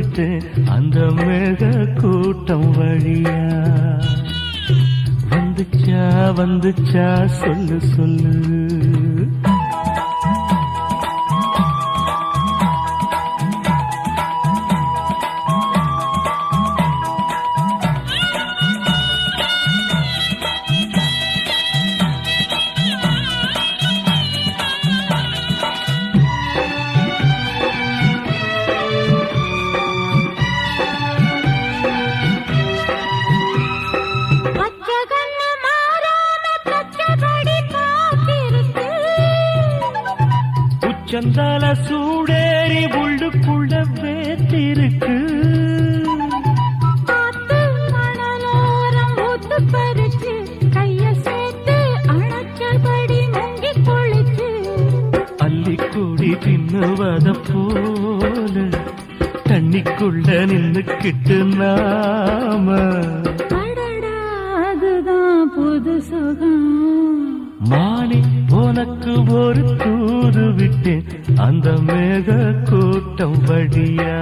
விட்டேன் அந்த மேக கூட்டம் வழியா. வந்துச்சா வந்துச்சா சொல்லு சொல்லு. சந்தால சூடேறி உள்ளுக்குள்ள வேத்திருக்கு. அள்ளிக்கூடி தின்னுவத போல தண்ணிக்குள்ள நின்னுக்கிட்டு நாம. அதுதான் புது சுகம். மானே உனக்கு ஒரு தூது விட்டேன் அந்த மேக கூட்டம் வழியா.